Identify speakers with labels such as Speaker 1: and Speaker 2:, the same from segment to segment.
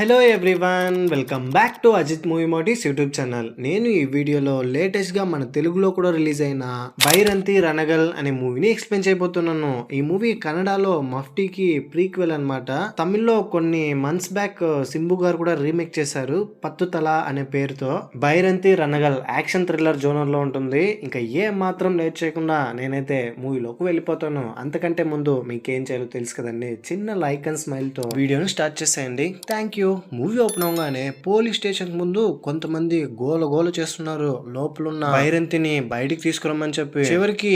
Speaker 1: Hello everyone, welcome back to Ajith movie మోటీస్ YouTube channel. నేను ఈ వీడియోలో లేటెస్ట్గా మన తెలుగులో కూడా రిలీజ్ అయిన బైరంతి రణగల్ అనే మూవీని ఎక్స్ప్లెయిన్ చేయబోతున్నాను. ఈ మూవీ కన్నడలో మఫ్టీకి ప్రీక్వెల్ అనమాట. తమిళ్లో కొన్ని మంత్స్ బ్యాక్ సింబు గారు కూడా రీమేక్ చేశారు పత్తుతల అనే పేరుతో. బైరంతి రణగల్ యాక్షన్ థ్రిల్లర్ జోనర్ లో ఉంటుంది. ఇంకా ఏ మాత్రం లేట్ చేయకుండా నేనైతే మూవీలోకి వెళ్ళిపోతాను. అంతకంటే ముందు మీకేం చేయాలో తెలుసు కదండి, చిన్న లైక్ అండ్ స్మైల్ తో వీడియోని స్టార్ట్ చేసేయండి. Thank you. మూవీ ఓపెన్ అవగానే పోలీస్ స్టేషన్ ముందు కొంతమంది గోల చేస్తున్నారు. లోపలున్న బైరంతిని బయటికి తీసుకురమ్మని చెప్పి, చివరికి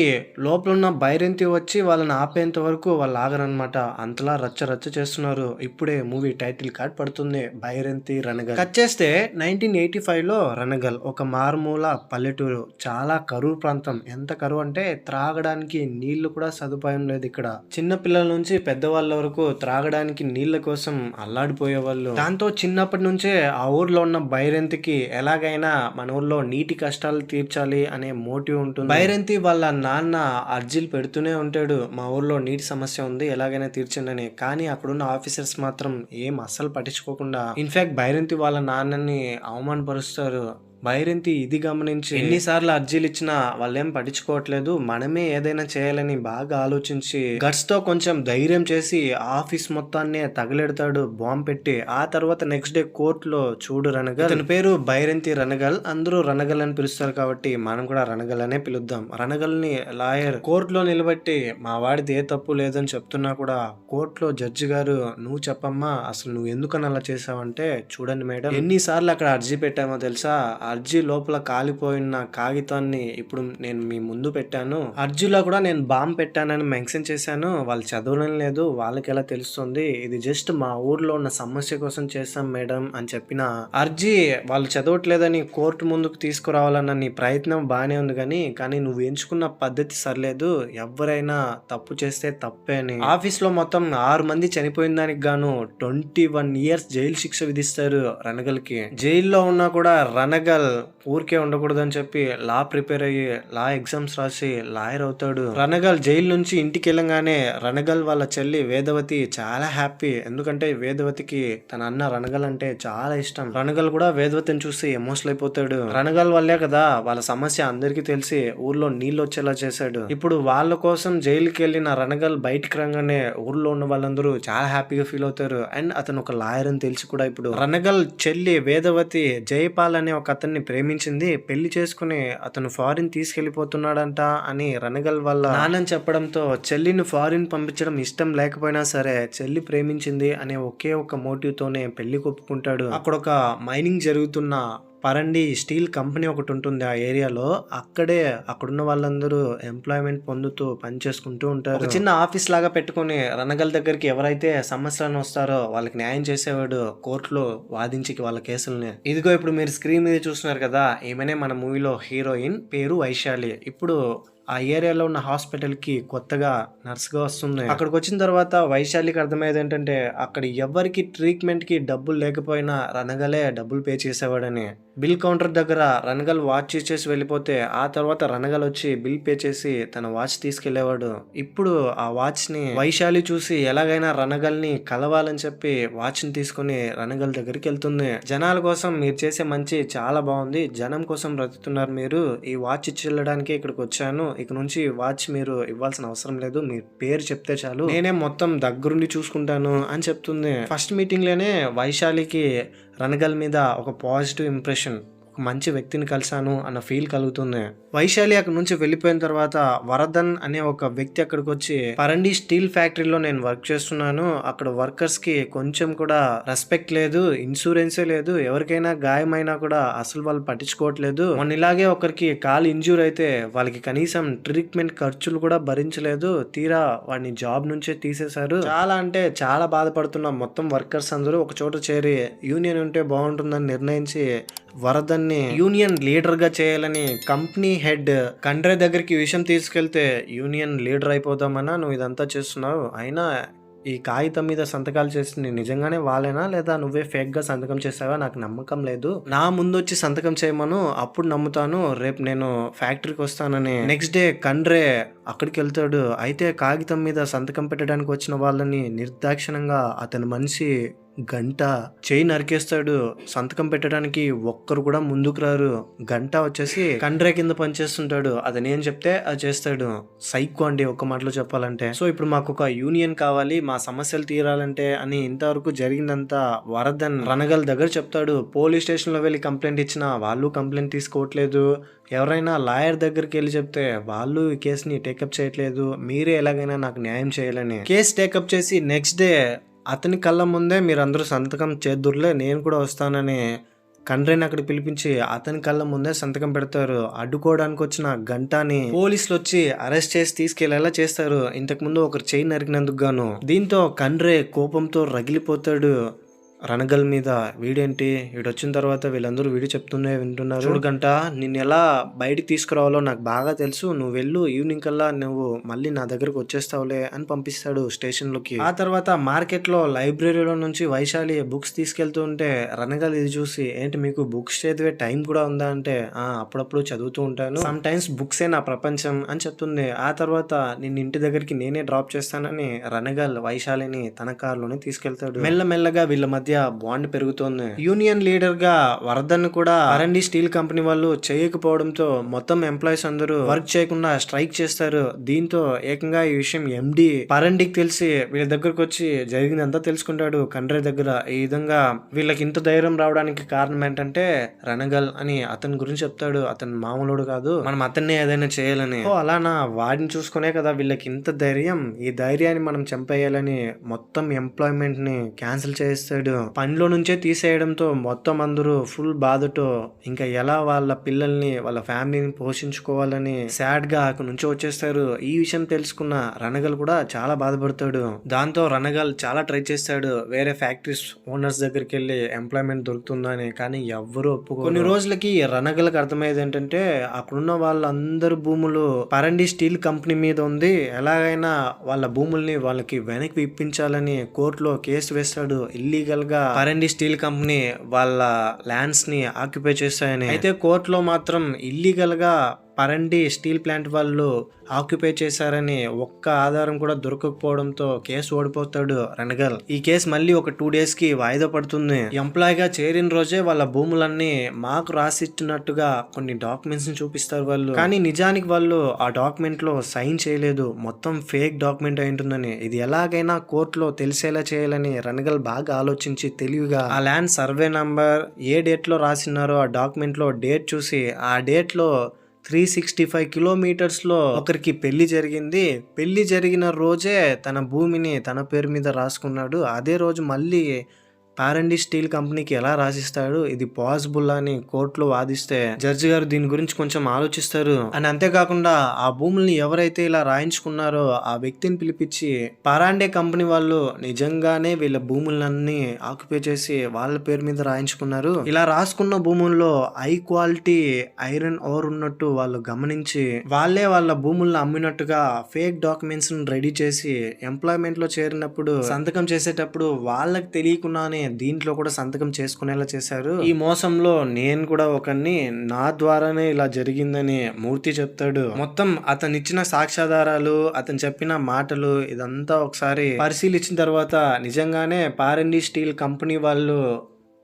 Speaker 1: లోపలున్న బైరంతి వచ్చి వాళ్ళని ఆపేంత వరకు వాళ్ళు ఆగరనమాట. అంతలా రచ్చ చేస్తున్నారు. ఇప్పుడే మూవీ టైటిల్ కార్డ్ పడుతుంది, బైరంతి రణగల్. కట్ చేస్తే 1985 లో రణగల్ ఒక మారుమూల పల్లెటూరు, చాలా కరువు ప్రాంతం. ఎంత కరువు అంటే త్రాగడానికి నీళ్లు కూడా సదుపాయం లేదు ఇక్కడ. చిన్న పిల్లల నుంచి పెద్దవాళ్ళ వరకు త్రాగడానికి నీళ్ల కోసం అల్లాడిపోయేవాళ్ళు. దాంతో చిన్నప్పటి నుంచే ఆ ఊర్లో ఉన్న బైరంతికి ఎలాగైనా మన ఊర్లో నీటి కష్టాలు తీర్చాలి అనే మోటివ్ ఉంటుంది. బైరంతి వాళ్ళ నాన్న అర్జీలు పెడుతూనే ఉంటాడు, మా ఊర్లో నీటి సమస్య ఉంది, ఎలాగైనా తీర్చండి అని. కానీ అక్కడున్న ఆఫీసర్స్ మాత్రం ఏం అస్సలు పట్టించుకోకుండా, ఇన్ఫాక్ట్ బైరంతి వాళ్ళ నాన్నని అవమానపరుస్తారు. బైరంతి ఇది గమనించి ఎన్నిసార్లు అర్జీలు ఇచ్చినా వాళ్ళేం పట్టించుకోవట్లేదు, మనమే ఏదైనా చేయాలని బాగా ఆలోచించి గట్స్ తో కొంచెం ధైర్యం చేసి ఆఫీస్ మొత్తాన్ని తగలెడతాడు బాంబు పెట్టి. ఆ తర్వాత నెక్స్ట్ డే కోర్టులో చూడు రణగల్, అతని పేరు బైరంతి రణగల్, అందరూ రణగల్ అని పిలుస్తారు కాబట్టి మనం కూడా రణగల్ అనే పిలుద్దాం. రణగల్ ని లాయర్ కోర్టులో నిలబెట్టి మా వాడిది ఏ తప్పు లేదని చెప్తున్నా కూడా కోర్టులో జడ్జి గారు, నువ్వు చెప్పమ్మా అసలు నువ్వు ఎందుకని అలా చేసావంటే, చూడండి మేడం ఎన్నిసార్లు అక్కడ అర్జీ పెట్టామో తెలుసా, అర్జీ లోపల కాలిపోయిన కాగితాన్ని ఇప్పుడు నేను మీ ముందు పెట్టాను, అర్జీలో కూడా నేను బాంబు పెట్టానని మెన్షన్ చేశాను, వాళ్ళు చదవడం లేదు, వాళ్ళకి ఎలా తెలుస్తుంది, ఇది జస్ట్ మా ఊర్లో ఉన్న సమస్య కోసం చేశాం మేడం అని చెప్పిన అర్జీ వాళ్ళు చదవట్లేదని కోర్టు ముందుకు తీసుకురావాలన్న నీ ప్రయత్నం బానే ఉంది కానీ నువ్వు ఎంచుకున్న పద్ధతి సరిలేదు, ఎవరైనా తప్పు చేస్తే తప్పే అని. ఆఫీస్ లో మొత్తం 6 మంది చనిపోయిన దానికి గాను 21 years జైలు శిక్ష విధిస్తారు రణగల్ కి. జైల్లో ఉన్నా కూడా రణగల్ ఊరికే ఉండకూడదని చెప్పి లా ప్రిపేర్ అయ్యి లా ఎగ్జామ్స్ రాసి లాయర్ అవుతాడు. రణగల్ జైలు నుంచి ఇంటికి వెళ్ళగానే రణగల్ వాళ్ళ చెల్లి వేదవతి చాలా హ్యాపీ, ఎందుకంటే వేదవతికి తన అన్న రణగల్ అంటే చాలా ఇష్టం. రణగల్ కూడా వేదవతిని చూసి ఎమోషనల్ అయిపోతాడు. రణగల్ వల్లే కదా వాళ్ళ సమస్య అందరికీ తెలిసి ఊర్లో నీళ్ళు వచ్చేలా చేశాడు. ఇప్పుడు వాళ్ళ కోసం జైలుకి వెళ్ళిన రణగల్ బయటికి రాగానే ఊర్లో ఉన్న వాళ్ళందరూ చాలా హ్యాపీగా ఫీల్ అవుతారు. అండ్ అతను ఒక లాయర్ అని తెలిసి కూడా ఇప్పుడు రణగల్ చెల్లి వేదవతి జైపాల్ అనే ఒక అతన్ని ప్రేమించింది, పెళ్లి చేసుకుని అతను ఫారిన్ తీసుకెళ్లిపోతున్నాడంట అని రణగల్ వాళ్ళ నాన్నని చెప్పడంతో చెల్లిని ఫారిన్ పంపించడం ఇష్టం లేకపోయినా సరే చెల్లి ప్రేమించింది అనే ఒకే ఒక మోటివ్ తోనే పెళ్లి ఒప్పుకుంటాడు. అక్కడ ఒక మైనింగ్ జరుగుతున్న పరండి స్టీల్ కంపెనీ ఒకటి ఉంటుంది ఆ ఏరియాలో. అక్కడున్న వాళ్ళందరూ ఎంప్లాయ్మెంట్ పొందుతూ పని చేసుకుంటూ ఉంటారు. ఒక చిన్న ఆఫీస్ లాగా పెట్టుకుని రణగల్ దగ్గరికి ఎవరైతే సమస్యలను వస్తారో వాళ్ళకి న్యాయం చేసేవాడు కోర్టులో వాదించి వాళ్ళ కేసుల్ని. ఇదిగో ఇప్పుడు మీరు స్క్రీన్ మీద చూస్తున్నారు కదా, ఈమెనే మన మూవీలో హీరోయిన్, పేరు వైశాలి. ఇప్పుడు ఆ ఏరియాలో ఉన్న హాస్పిటల్ కి కొత్తగా నర్స్ గా వస్తుంది. అక్కడికి వచ్చిన తర్వాత వైశాలికి అర్థమయ్యేది ఏంటంటే, అక్కడ ఎవరికి ట్రీట్మెంట్ కి డబ్బులు లేకపోయినా రణగలే డబ్బులు పే చేసేవాడని. బిల్ కౌంటర్ దగ్గర రణగల్ వాచ్ ఇచ్చేసి వెళ్ళిపోతే ఆ తర్వాత రణగల్ వచ్చి బిల్ పే చేసి తన వాచ్ తీసుకెళ్లేవాడు. ఇప్పుడు ఆ వాచ్ ని వైశాలి చూసి ఎలాగైనా రణగల్ ని కలవాలని చెప్పి వాచ్ ని తీసుకుని రణగల్ దగ్గరికి వెళ్తుంది. జనాల కోసం మీరు చేసే మంచి చాలా బాగుంది, జనం కోసం బ్రతుకుతున్నారు మీరు, ఈ వాచ్ ఇచ్చి వెళ్ళడానికి ఇక్కడికి వచ్చాను, ఇక నుంచి వాచ్ మీరు ఇవ్వాల్సిన అవసరం లేదు, మీ పేరు చెప్తే చాలు, నేనే మొత్తం దగ్గరుండి చూసుకుంటాను అని చెప్తుంది. ఫస్ట్ మీటింగ్ లోనే వైశాలికి రణగల్ మీద ఒక పాజిటివ్ ఇంప్రెషన్, మంచి వ్యక్తిని కలిసాను అన్న ఫీల్ కలుగుతుంది. వైశాలి అక్కడ నుంచి వెళ్ళిపోయిన తర్వాత వరదన్ అనే ఒక వ్యక్తి అక్కడికి వచ్చి, పరండి స్టీల్ ఫ్యాక్టరీలో నేను వర్క్ చేస్తున్నాను, అక్కడ వర్కర్స్ కి కొంచెం కూడా రెస్పెక్ట్ లేదు, ఇన్సూరెన్సే లేదు, ఎవరికైనా గాయమైనా కూడా అసలు వాళ్ళు పట్టించుకోవట్లేదు, మొన్న ఇలాగే ఒకరికి కాలు ఇంజూర్ అయితే వాళ్ళకి కనీసం ట్రీట్మెంట్ ఖర్చులు కూడా భరించలేదు, తీరా వాడిని జాబ్ నుంచే తీసేశారు, చాలా అంటే చాలా బాధపడుతున్న మొత్తం వర్కర్స్ అందరూ ఒక చోట చేరి యూనియన్ ఉంటే బాగుంటుందని నిర్ణయించి వరదన్ని యూనియన్ లీడర్ గా చేయాలని కంపెనీ హెడ్ కండ్రే దగ్గరికి విషయం తీసుకెళ్తే, యూనియన్ లీడర్ అయిపోదామన్నా నువ్వు ఇదంతా చేస్తున్నావు, అయినా ఈ కాగితం మీద సంతకాలు చేసింది నిజంగానే వాళ్ళేనా లేదా నువ్వే ఫేక్ గా సంతకం చేసావా, నాకు నమ్మకం లేదు, నా ముందు వచ్చి సంతకం చేయమను అప్పుడు నమ్ముతాను, రేపు నేను ఫ్యాక్టరీకి వస్తానని. నెక్స్ట్ డే కండ్రే అక్కడికి వెళ్తాడు. అయితే కాగితం మీద సంతకం పెట్టడానికి వచ్చిన వాళ్ళని నిర్దాక్షిణంగా అతని మనిషి గంట చేయి నరికేస్తాడు. సంతకం పెట్టడానికి ఒక్కరు కూడా ముందుకు రారు. గంట వచ్చేసి కండ్రే కింద పనిచేస్తుంటాడు. అతను ఏం చెప్తే అది చేస్తాడు. సైకో అండి ఒక్క మాటలో చెప్పాలంటే. సో ఇప్పుడు మాకు ఒక యూనియన్ కావాలి, మా సమస్యలు తీరాలంటే అని ఇంతవరకు జరిగిందంతా వరదన్ రణగల్ దగ్గర చెప్తాడు. పోలీస్ స్టేషన్ లో వెళ్ళి కంప్లైంట్ ఇచ్చినా వాళ్ళు కంప్లైంట్ తీసుకోవట్లేదు. ఎవరైనా లాయర్ దగ్గరికి వెళ్ళి చెప్తే వాళ్ళు ఈ కేసుని టేకప్ చేయట్లేదు. మీరే ఎలాగైనా నాకు న్యాయం చేయాలని కేసు టేకప్ చేసి నెక్స్ట్ డే అతని కళ్ళ ముందే మీరందరూ సంతకం చేద్దురులే, నేను కూడా వస్తానని కండ్రేని అక్కడ పిలిపించి అతని కళ్ళ ముందే సంతకం పెడతారు. అడ్డుకోవడానికి వచ్చిన గంటాని పోలీసులు వచ్చి అరెస్ట్ చేసి తీసుకెళ్లేలా చేస్తారు. ఇంతకు ముందు ఒకరు చేయి నరికినందుకు గాను. దీంతో కండ్రే కోపంతో రగిలిపోతాడు రణగల్ మీద. వీడేంటి వీడొచ్చిన తర్వాత వీళ్ళందరూ వీడి చెప్తూనే వింటున్నారు. చూడు గంట, నిన్ను ఎలా బయటికి తీసుకురావాలో నాకు బాగా తెలుసు. నువ్వు వెళ్ళు, ఈవినింగ్ కల్లా నువ్వు మళ్ళీ నా దగ్గరకు వచ్చేస్తావులే అని పంపిస్తాడు స్టేషన్ లోకి. ఆ తర్వాత మార్కెట్ లో లైబ్రరీలో నుంచి వైశాలి బుక్స్ తీసుకెళ్తూ ఉంటే రణగల్ ఇది చూసి, ఏంటి మీకు బుక్స్ చదివే టైం కూడా ఉందా అంటే, అప్పుడప్పుడు చదువుతూ ఉంటాను, సమ్ టైమ్స్ బుక్సే నా ప్రపంచం అని చెప్తుంది. ఆ తర్వాత నిన్ను ఇంటి దగ్గరికి నేనే డ్రాప్ చేస్తానని రణగల్ వైశాలిని తన కారులోనే తీసుకెళ్తాడు. మెల్లమెల్లగా వీళ్ళ మధ్య బాండ్ పెరుగుతోంది. యూనియన్ లీడర్ గా వరదన్ కూడా పరండి స్టీల్ కంపెనీ వాళ్ళు చేయకపోవడంతో మొత్తం ఎంప్లాయీస్ అందరూ వర్క్ చేయకుండా స్ట్రైక్ చేస్తారు. దీంతో ఏకంగా ఈ విషయం ఎండి పరండికి తెలిసి వీళ్ళ దగ్గరకు వచ్చి జరిగిందంతా తెలుసుకుంటాడు కండ్రే దగ్గర. ఈ విధంగా వీళ్ళకి ఇంత ధైర్యం రావడానికి కారణం ఏంటంటే రణగల్ అని అతని గురించి చెప్తాడు. అతను మామూలుడు కాదు, మనం అతన్ని ఏదైనా చేయాలని. అలానా వాడిని చూసుకునే కదా వీళ్ళకి ఇంత ధైర్యం. ఈ ధైర్యాన్ని మనం చంపేయాలని మొత్తం ఎంప్లాయ్మెంట్ ని క్యాన్సిల్ చేస్తాడు. పనిలో నుంచే తీసేయడంతో మొత్తం అందరూ ఫుల్ బాధతో ఇంకా ఎలా వాళ్ళ పిల్లల్ని వాళ్ళ ఫ్యామిలీని పోషించుకోవాలని సాడ్ గా అక్కడి నుంచి వచ్చేస్తారు. ఈ విషయం తెలుసుకున్న రణగల్ కూడా చాలా బాధపడతాడు. దాంతో రణగల్ చాలా ట్రై చేస్తాడు వేరే ఫ్యాక్టరీస్ ఓనర్స్ దగ్గరికి వెళ్ళి ఎంప్లాయ్మెంట్ దొరుకుతుందని, కానీ ఎవ్వరూ ఒప్పుకోరు. కొన్ని రోజులకి రణగల్కి అర్థమయ్యేది ఏంటంటే అక్కడున్న వాళ్ళందరు భూములు పరండి స్టీల్ కంపెనీ మీద ఉంది, ఎలాగైనా వాళ్ళ భూముల్ని వాళ్ళకి వెనక్కి ఇప్పించాలని కోర్టులో కేసు వేస్తాడు. ఇల్లీగల్ గా పరండి స్టీల్ కంపెనీ వాళ్ళ ల్యాండ్స్ ని ఆక్యుపై చేస్తాయని. అయితే కోర్టులో మాత్రం ఇల్లీగల్ గా పరండి స్టీల్ ప్లాంట్ వాళ్ళు ఆక్యుపై చేశారని ఒక్క ఆధారం కూడా దొరకకపోవడంతో కేసు ఓడిపోతాడు రణగల్. ఈ కేసు మళ్ళీ ఒక 2 days కి వాయిదా పడుతుంది. ఎంప్లాయ్ గా చేరిన రోజే వాళ్ళ భూములన్నీ మాకు రాసిచ్చినట్టుగా కొన్ని డాక్యుమెంట్స్ ని చూపిస్తారు వాళ్ళు, కానీ నిజానికి వాళ్ళు ఆ డాక్యుమెంట్ లో సైన్ చేయలేదు, మొత్తం ఫేక్ డాక్యుమెంట్ అయి ఉంటుందని. ఇది ఎలాగైనా కోర్టులో తెలిసేలా చేయాలని రణగల్ బాగా ఆలోచించి తెలివిగా ఆ ల్యాండ్ సర్వే నంబర్ ఏ డేట్ లో రాసినారో ఆ డాక్యుమెంట్ లో డేట్ చూసి ఆ డేట్ లో 365 కిలోమీటర్స్ లో ఒకరికి పెళ్లి జరిగింది. పెళ్లి జరిగిన రోజే తన భూమిని తన పేరు మీద రాసుకున్నాడు. అదే రోజు మళ్ళీ పరండి స్టీల్ కంపెనీకి ఎలా రాసిస్తాడు, ఇది పాసిబుల్ అని కోర్టులో వాదిస్తే జడ్జి గారు దీని గురించి కొంచెం ఆలోచిస్తారు. అని అంతేకాకుండా ఆ భూముల్ని ఎవరైతే ఇలా రాయించుకున్నారో ఆ వ్యక్తిని పిలిపించి పరాండే కంపెనీ వాళ్ళు నిజంగానే వీళ్ళ భూములన్నీ ఆక్యుపై చేసి వాళ్ళ పేరు మీద రాయించుకున్నారు, ఇలా రాసుకున్న భూముల్లో హై క్వాలిటీ ఐరన్ ఓర్ ఉన్నట్టు వాళ్ళు గమనించి వాళ్ళే వాళ్ళ భూములను అమ్మినట్టుగా ఫేక్ డాక్యుమెంట్స్ రెడీ చేసి ఎంప్లాయ్మెంట్ లో చేరినప్పుడు సంతకం చేసేటప్పుడు వాళ్ళకి తెలియకుండానే దీంట్లో కూడా సంతకం చేసుకునేలా చేశారు. ఈ మోసంలో నేను కూడా ఒకరిని, నా ద్వారానే ఇలా జరిగిందని మూర్తి చెప్తాడు. మొత్తం అతను ఇచ్చిన సాక్ష్యాధారాలు, అతను చెప్పిన మాటలు ఇదంతా ఒకసారి పరిశీలించిన తర్వాత నిజంగానే పరండి స్టీల్ కంపెనీ వాళ్ళు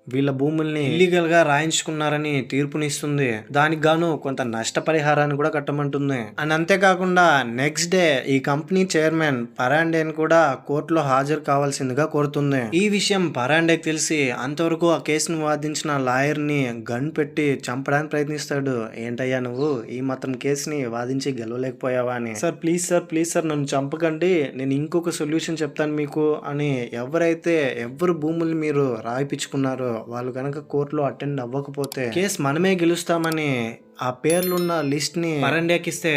Speaker 1: వీళ్ళ భూముల్ని ఇల్లీగల్ గా రాయించుకున్నారని తీర్పునిస్తుంది. దానికి గాను కొంత నష్టపరిహారాన్ని కూడా కట్టమంటుంది. అండ్ అంతేకాకుండా నెక్స్ట్ డే ఈ కంపెనీ చైర్మన్ పరాండేని కూడా కోర్టులో హాజరు కావాల్సిందిగా కోరుతుంది. ఈ విషయం పరాండేకి తెలిసి అంతవరకు ఆ కేసును వాదించిన లాయర్ ని గన్ పెట్టి చంపడానికి ప్రయత్నిస్తాడు. ఏంటయ్యా నువ్వు ఈ మాత్రం కేసుని వాదించి గెలవలేకపోయావా అని. సార్ ప్లీజ్ సార్ నన్ను చంపకండి, నేను ఇంకొక సొల్యూషన్ చెప్తాను మీకు అని. ఎవరు భూములు మీరు రాయిపించుకున్నారో వాళ్ళు కనుక కోర్టులో అటెండ్ అవ్వకపోతే కేసు మనమే గెలుస్తామని ఆ పేర్లున్న లిస్ట్ ని పరండేకి ఇస్తే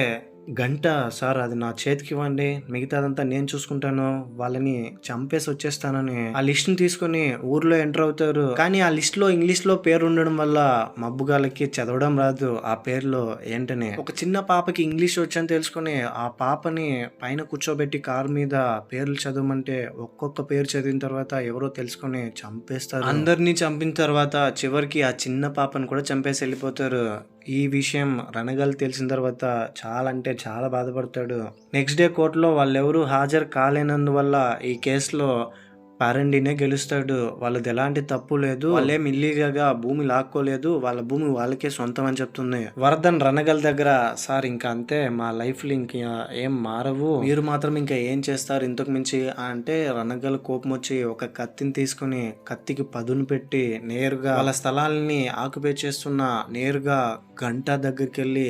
Speaker 1: గంట, సార్ అది నా చేతికి ఇవ్వండి, మిగతాదంతా నేను చూసుకుంటాను, వాళ్ళని చంపేసి వచ్చేస్తానని ఆ లిస్ట్ ని తీసుకుని ఊర్లో ఎంటర్ అవుతారు. కానీ ఆ లిస్ట్ లో ఇంగ్లీష్ లో పేరు ఉండడం వల్ల మబ్బుగాలకి చదవడం రాదు. ఆ పేర్లో ఏంటనే ఒక చిన్న పాపకి ఇంగ్లీష్ వచ్చని తెలుసుకుని ఆ పాపని పైన కూర్చోబెట్టి కారు మీద పేర్లు చదవమంటే ఒక్కొక్క పేరు చదివిన తర్వాత ఎవరో తెలుసుకుని చంపేస్తారు. అందరినీ చంపిన తర్వాత చివరికి ఆ చిన్న పాపను కూడా చంపేసి వెళ్ళిపోతారు. ఈ విషయం రణగల్ తెలిసిన తర్వాత చాలా అంటే చాలా బాధపడతాడు. నెక్స్ట్ డే కోర్టులో వాళ్ళెవరూ హాజరు కాలేనందువల్ల ఈ కేసులో పారండినే గెలుస్తాడు. వాళ్ళది ఎలాంటి తప్పు లేదు. వాళ్ళేం ఇల్లీగల్‌గా భూమి లాక్కోలేదు. వాళ్ళ భూమి వాళ్ళకే సొంతం అని చెప్తుంది. వరదన్ రణగల్ దగ్గర సార్ ఇంకా అంతే మా లైఫ్‌లు ఇంక ఏం మారవు. మీరు మాత్రం ఇంకా ఏం చేస్తారు ఇంతకు మించి అంటే రణగల్ కోపమొచ్చి ఒక కత్తిని తీసుకొని కత్తికి పదును పెట్టి నేరుగా వాళ్ళ స్థలాల్ని ఆక్యుపై చేస్తున్న నేరుగా గంటా దగ్గరికెళ్ళి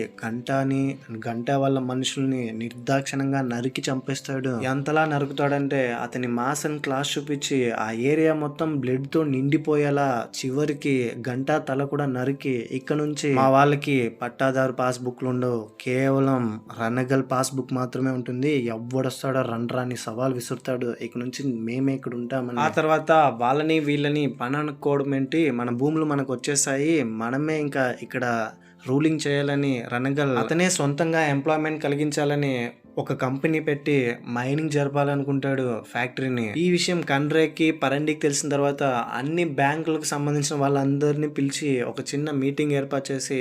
Speaker 1: గంటా వాళ్ళ మనుషుల్ని నిర్దాక్షిణంగా నరికి చంపేస్తాడు. ఎంతలా నరుకుతాడంటే అతని మాస్ అండ్ క్లాస్ చూపించి ఆ ఏరియా మొత్తం బ్లడ్ తో నిండిపోయేలా చివరికి గంటా తల కూడా నరికి ఇక్కడ నుంచి మా వాళ్ళకి పట్టాదారు పాస్బుక్లు ఉండవు, కేవలం రణగల్ పాస్బుక్ మాత్రమే ఉంటుంది. ఎవడొస్తాడో రండ్రాని సవాల్ విసురుతాడు. ఇక నుంచి మేమే ఇక్కడ ఉంటామని. ఆ తర్వాత వాళ్ళని వీళ్ళని పని అనుకోవడం ఏంటి, మన భూములు మనకు వచ్చేసాయి, మనమే ఇంకా ఇక్కడ రూలింగ్ చేయాలని రణగల్ అతనే సొంతంగా ఎంప్లాయ్మెంట్ కలిగించాలని ఒక కంపెనీ పెట్టి మైనింగ్ జరపాలనుకుంటాడు ఫ్యాక్టరీని. ఈ విషయం కండ్రేకి పరండికి తెలిసిన తర్వాత అన్ని బ్యాంకులకు సంబంధించిన వాళ్ళందరినీ పిలిచి ఒక చిన్న మీటింగ్ ఏర్పాటు చేసి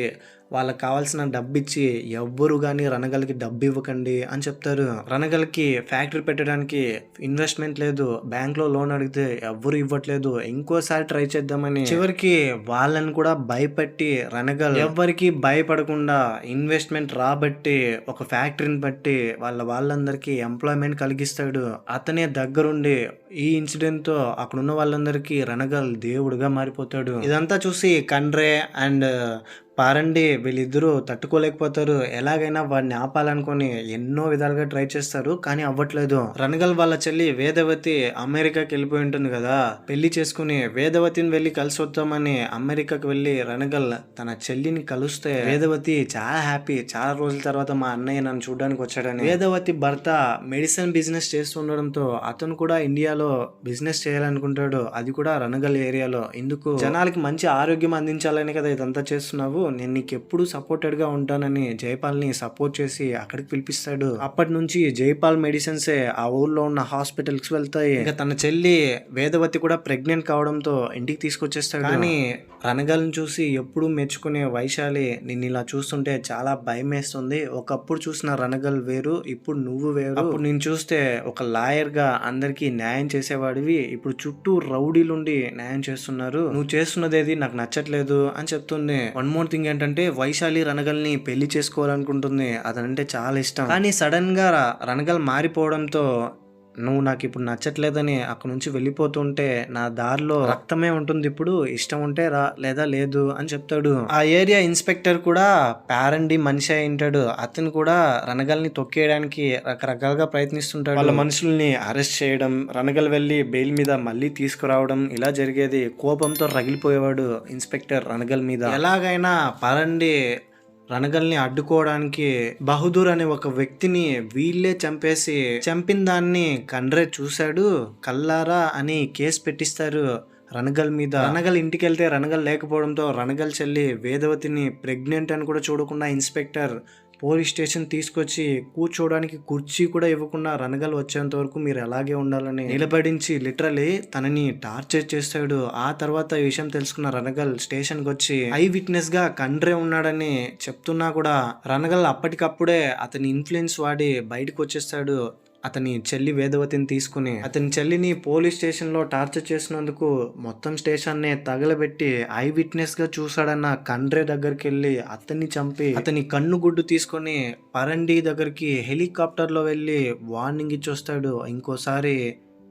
Speaker 1: వాళ్ళకి కావాల్సిన డబ్బు ఇచ్చి ఎవ్వరు కానీ రణగల్కి డబ్బు ఇవ్వకండి అని చెప్తారు. రణగల్కి ఫ్యాక్టరీ పెట్టడానికి ఇన్వెస్ట్మెంట్ లేదు, బ్యాంక్ లో లోన్ అడిగితే ఎవ్వరు ఇవ్వట్లేదు, ఇంకోసారి ట్రై చేద్దామని చివరికి వాళ్ళని కూడా భయపెట్టి రణగల్ ఎవ్వరికి భయపడకుండా ఇన్వెస్ట్మెంట్ రాబట్టి ఒక ఫ్యాక్టరీని బట్టి వాళ్ళందరికీ ఎంప్లాయ్మెంట్ కలిగిస్తాడు. అతనే దగ్గరుండి ఈ ఇన్సిడెంట్ తో అక్కడున్న వాళ్ళందరికీ రణగల్ దేవుడుగా మారిపోతాడు. ఇదంతా చూసి కండ్రే అండ్ పారండి వీళ్ళిద్దరూ తట్టుకోలేకపోతారు. ఎలాగైనా వాడిని ఆపాలనుకుని ఎన్నో విధాలుగా ట్రై చేస్తారు, కానీ అవ్వట్లేదు. రణగల్ వాళ్ళ చెల్లి వేదవతి అమెరికాకి వెళ్ళిపోయి ఉంటుంది కదా, పెళ్లి చేసుకుని వేదవతిని వెళ్ళి కలిసి వద్దామని అమెరికాకి వెళ్ళి రణగల్ తన చెల్లిని కలిస్తే వేదవతి చాలా హ్యాపీ, చాలా రోజుల తర్వాత మా అన్నయ్య నన్ను చూడడానికి వచ్చాడని. వేదవతి భర్త మెడిసిన్ బిజినెస్ చేస్తుండడంతో అతను కూడా ఇండియాలో బిజినెస్ చేయాలనుకుంటాడు, అది కూడా రణగల్ ఏరియాలో. ఇందుకు జనాలకి మంచి ఆరోగ్యం అందించాలని కదా ఇదంతా చేస్తున్నావు, నేను నీకు ఎప్పుడు సపోర్టెడ్ గా ఉంటానని జైపాల్ ని సపోర్ట్ చేసి అక్కడికి పిలిపిస్తాడు. అప్పటి నుంచి జైపాల్ మెడిసిన్సే ఆ ఊర్లో ఉన్న హాస్పిటల్స్ వెళ్తాయి. ఇంకా తన చెల్లి వేదవతి కూడా ప్రెగ్నెంట్ కావడంతో ఇంటికి తీసుకొచ్చేస్తాడు. కానీ రణగల్ చూసి ఎప్పుడు మెచ్చుకునే వైశాలి నిన్ను ఇలా చూస్తుంటే చాలా భయం వేస్తుంది. ఒకప్పుడు చూసిన రణగల్ వేరు, ఇప్పుడు నువ్వు వేరు. అప్పుడు నేను చూస్తే ఒక లాయర్ గా అందరికి న్యాయం చేసేవాడివి, ఇప్పుడు చుట్టూ రౌడీలుండి న్యాయం చేస్తున్నారు, నువ్వు చేస్తున్నదేది నాకు నచ్చట్లేదు అని చెప్తుంది. వన్ మోర్ థింగ్ ఏంటంటే వైశాలి రణగల్ ని పెళ్లి చేసుకోవాలనుకుంటుంది, అతనంటే చాలా ఇష్టం. కానీ సడన్ గా రణగల్ మారిపోవడంతో నువ్వు నాకు ఇప్పుడు నచ్చట్లేదని అక్కడ నుంచి వెళ్ళిపోతుంటే నా దారిలో రక్తమే ఉంటుంది, ఇప్పుడు ఇష్టం ఉంటే రా లేదా లేదు అని చెప్తాడు. ఆ ఏరియా ఇన్స్పెక్టర్ కూడా పారండి మనిషి అయి ఉంటాడు, అతను కూడా రణగల్ ని తొక్కేయడానికి రకరకాలుగా ప్రయత్నిస్తుంటాడు. వాళ్ళ మనుషుల్ని అరెస్ట్ చేయడం, రణగల్ వెళ్ళి బెయిల్ మీద మళ్ళీ తీసుకురావడం ఇలా జరిగేది. కోపంతో రగిలిపోయేవాడు ఇన్స్పెక్టర్ రణగల్ మీద. ఎలాగైనా పారండి రణగల్ని అడ్డుకోవడానికి బహదూర్ అనే ఒక వ్యక్తిని వీళ్ళే చంపేసి చంపిన దాన్ని కండ్రే చూశాడు, కల్లారా అని కేసు పెట్టిస్తారు రణగల్ మీద. రణగల్ ఇంటికి వెళ్తే రణగల్ లేకపోవడంతో రణగల్ చెల్లి వేదవతిని ప్రెగ్నెంట్ అని కూడా చూడకుండా ఇన్స్పెక్టర్ పోలీస్ స్టేషన్ తీసుకొచ్చి కూర్చోవడానికి కుర్చీ కూడా ఇవ్వకుండా రణగల్ వచ్చేంత వరకు మీరు అలాగే ఉండాలని నిలబడించి లిటరలీ తనని టార్చర్ చేస్తాడు. ఆ తర్వాత ఈ విషయం తెలుసుకున్న రణగల్ స్టేషన్కి వచ్చి ఐ విట్నెస్ గా కండ్రే ఉన్నాడని చెప్తున్నా కూడా రణగల్ అప్పటికప్పుడే అతని ఇన్ఫ్లుయెన్స్ వాడి బయటకు వచ్చేస్తాడు. అతని చెల్లి వేదవతిని తీసుకుని అతని చెల్లిని పోలీస్ స్టేషన్ లో టార్చర్ చేసినందుకు మొత్తం స్టేషన్ నే తగలబెట్టి ఐ విట్నెస్ గా చూసాడన్న కండ్రే దగ్గరికి వెళ్ళి అతన్ని చంపి అతని కన్ను గుడ్డు తీసుకొని పరండి దగ్గరికి హెలికాప్టర్ లో వెళ్ళి వార్నింగ్ ఇచ్చి వస్తాడు, ఇంకోసారి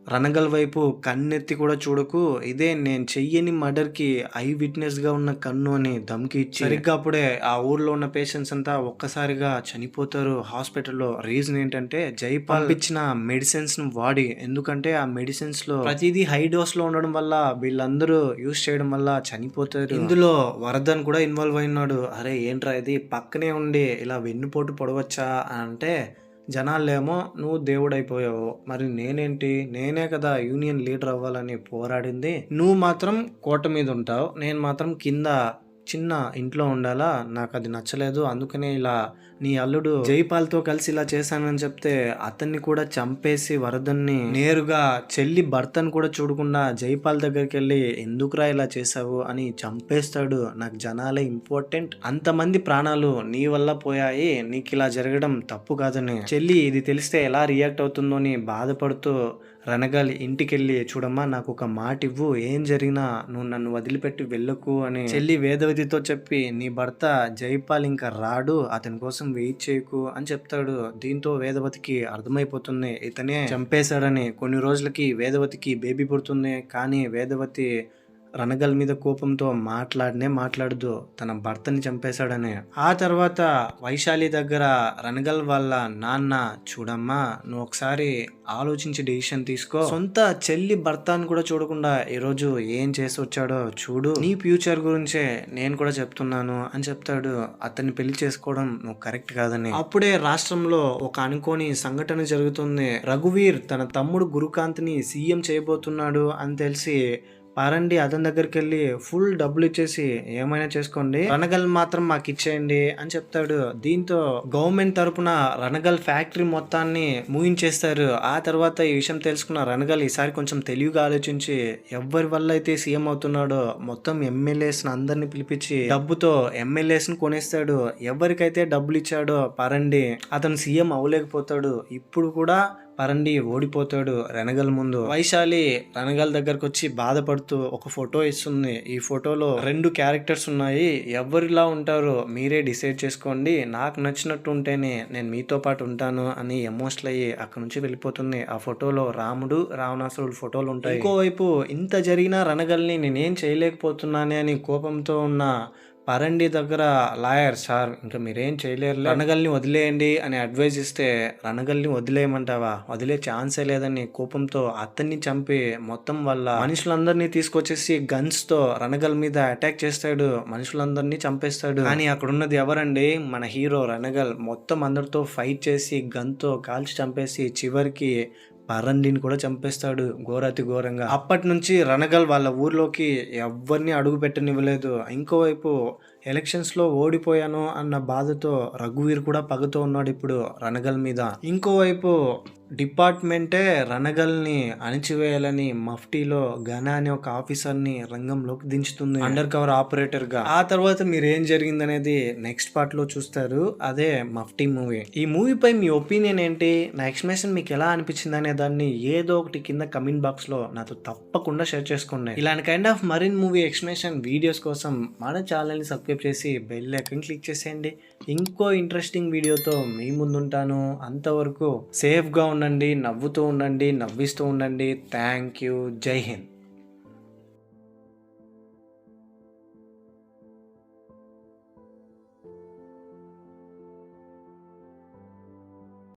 Speaker 1: రణగల్ వైపు కన్నెత్తి కూడా చూడకు, ఇదే నేను చెయ్యని మర్డర్ కి ఐ విట్నెస్ గా ఉన్న కన్ను అని ధమ్కి ఇచ్చి సరిగ్గా అప్పుడే ఆ ఊర్లో ఉన్న పేషెంట్స్ అంతా ఒక్కసారిగా చనిపోతారు హాస్పిటల్లో. రీజన్ ఏంటంటే జైపాల్ ఇచ్చిన మెడిసిన్స్ ను వాడి, ఎందుకంటే ఆ మెడిసిన్స్ లో ప్రతిదీ హై డోస్ లో ఉండడం వల్ల వీళ్ళందరూ యూజ్ చేయడం వల్ల చనిపోతారు. ఇందులో వరదన్ కూడా ఇన్వాల్వ్ అయినాడు. అరే ఏంట్రా ఇది, పక్కనే ఉండి ఇలా వెన్నుపోటు పొడవచ్చా అంటే జనాలేమో నువ్వు దేవుడైపోయావు, మరి నేనేంటి, నేనే కదా యూనియన్ లీడర్ అవ్వాలని పోరాడింది, నువ్వు మాత్రం కోట మీద ఉంటావు, నేను మాత్రం కింద చిన్న ఇంట్లో ఉండాలా, నాకు అది నచ్చలేదు, అందుకనే ఇలా నీ అల్లుడు జైపాల్తో కలిసి ఇలా చేశానని చెప్తే అతన్ని కూడా చంపేసి వరదన్ని నేరుగా చెల్లి భర్తను కూడా చూడకుండా జైపాల్ దగ్గరికి వెళ్ళి ఎందుకురా ఇలా చేసావు అని చంపేస్తాడు. నాకు జనాలే ఇంపార్టెంట్, అంతమంది ప్రాణాలు నీ వల్ల పోయాయి, నీకు ఇలా జరగడం తప్పు కాదని. చెల్లి ఇది తెలిస్తే ఎలా రియాక్ట్ అవుతుందో అని బాధపడుతూ రణగల్ ఇంటికెళ్ళి చూడమ్మా నాకు ఒక మాట ఇవ్వు, ఏం జరిగినా నువ్వు నన్ను వదిలిపెట్టి వెళ్ళకు అని చెల్లి వేదవతితో చెప్పి నీ భర్త జైపాల్ ఇంకా రాడు, అతని కోసం వెయిట్ చేయకు అని చెప్తాడు. దీంతో వేదవతికి అర్థమైపోతుంది ఇతనే చంపేశాడని. కొన్ని రోజులకి వేదవతికి బేబీ పుడుతుంది. కానీ వేదవతి రణగల్ మీద కోపంతో మాట్లాడదు, తన భర్తని చంపేశాడని. ఆ తర్వాత వైశాలి దగ్గర రణగల్ వాళ్ళ నాన్న చూడమ్మా నువ్వు ఒకసారి ఆలోచించి డెసిషన్ తీసుకో, సొంత చెల్లి భర్తని కూడా చూడకుండా ఈరోజు ఏం చేసి వచ్చాడో చూడు, నీ ఫ్యూచర్ గురించే నేను కూడా చెప్తున్నాను అని చెప్తాడు. అతన్ని పెళ్లి చేసుకోవడం నువ్వు కరెక్ట్ కాదని. అప్పుడే రాష్ట్రంలో ఒక అనుకోని సంఘటన జరుగుతుంది. రఘువీర్ తన తమ్ముడు గురుకాంత్ ని సీఎం చేయబోతున్నాడు అని తెలిసి పారండి అతని దగ్గరికి వెళ్ళి ఫుల్ డబ్బులు ఇచ్చేసి ఏమైనా చేసుకోండి, రణగల్ మాత్రం మాకు ఇచ్చేయండి అని చెప్తాడు. దీంతో గవర్నమెంట్ తరపున రణగల్ ఫ్యాక్టరీ మొత్తాన్ని మూయించేస్తారు. ఆ తర్వాత ఈ విషయం తెలుసుకున్న రణగల్ ఈసారి కొంచెం తెలివిగా ఆలోచించి ఎవరి వల్ల అయితే సీఎం అవుతున్నాడో మొత్తం ఎమ్మెల్యేస్ అందరిని పిలిపించి డబ్బుతో ఎమ్మెల్యేస్ ని కొనేస్తాడు. ఎవరికైతే డబ్బులు ఇచ్చాడో పారండి అతను సీఎం అవ్వలేకపోతాడు. ఇప్పుడు కూడా పరండి ఓడిపోతాడు రణగల్ ముందు. వైశాలి రణగల్ దగ్గరకు వచ్చి బాధపడుతూ ఒక ఫోటో ఇస్తుంది. ఈ ఫోటోలో 2 క్యారెక్టర్స్ ఉన్నాయి, ఎవరిలా ఉంటారో మీరే డిసైడ్ చేసుకోండి, నాకు నచ్చినట్టు ఉంటేనే నేను మీతో పాటు ఉంటాను అని ఎమోషనల్ అయ్యి అక్కడ నుంచి వెళ్ళిపోతుంది. ఆ ఫోటోలో రాముడు రావణాసురుడు ఫోటోలు ఉంటాయి. ఇంకోవైపు ఇంత జరిగినా రణగల్ని నేనేం చేయలేకపోతున్నానే అని కోపంతో ఉన్న పరండి దగ్గర లాయర్ సార్ ఇంకా మీరేం చేయలేరు, రణగల్ని వదిలేయండి అని అడ్వైజ్ ఇస్తే రణగల్ని వదిలేయమంటావా, వదిలే ఛాన్సే లేదని కోపంతో అతన్ని చంపి మొత్తం వల్ల మనుషులందరినీ తీసుకొచ్చేసి గన్స్ తో రణగల్ మీద అటాక్ చేస్తాడు, మనుషులందరినీ చంపేస్తాడు. కానీ అక్కడ ఉన్నది ఎవరండి, మన హీరో రణగల్ మొత్తం అందరితో ఫైట్ చేసి గన్ తో కాల్చి చంపేసి చివరికి పరండిని కూడా చంపేస్తాడు ఘోరాతి ఘోరంగా. అప్పటి నుంచి రణగల్ వాళ్ళ ఊర్లోకి ఎవరిని అడుగు పెట్టనివ్వలేదు. ఇంకోవైపు ఎలక్షన్స్ లో ఓడిపోయాను అన్న బాధతో రఘువీర్ కూడా పగతో ఉన్నాడు ఇప్పుడు రణగల్ మీద. ఇంకోవైపు డిపార్ట్మెంటే రణగల్ని అణిచివేయాలని మఫ్టీలో ఘన అనే ఒక ఆఫీసర్ ని రంగంలోకి దించుతుంది అండర్ కవర్ ఆపరేటర్ గా. ఆ తర్వాత మీరు ఏం జరిగిందనేది నెక్స్ట్ పార్ట్ లో చూస్తారు. అదే మఫ్టీ మూవీ. ఈ మూవీపై మీ ఒపీనియన్ ఏంటి, నా ఎక్స్ప్లెనేషన్ మీకు ఎలా అనిపించింది అనే దాన్ని ఏదో ఒకటి కింద కమెంట్ బాక్స్ లో నాతో తప్పకుండా షేర్ చేసుకోండి. ఇలాంటి కైండ్ ఆఫ్ మరిన్ మూవీ ఎక్స్ప్లెనేషన్ వీడియోస్ కోసం మన ఛానల్ ని సబ్స్క్రైబ్ చేసి బెల్ ఐకాన్ క్లిక్ చేసేయండి. ఇంకో ఇంట్రెస్టింగ్ వీడియోతో మీ ముందుంటాను. అంతవరకు సేఫ్ గా ఉండండి, నవ్వుతూ ఉండండి, నవ్విస్తూ ఉండండి. Thank you. జై హింద్.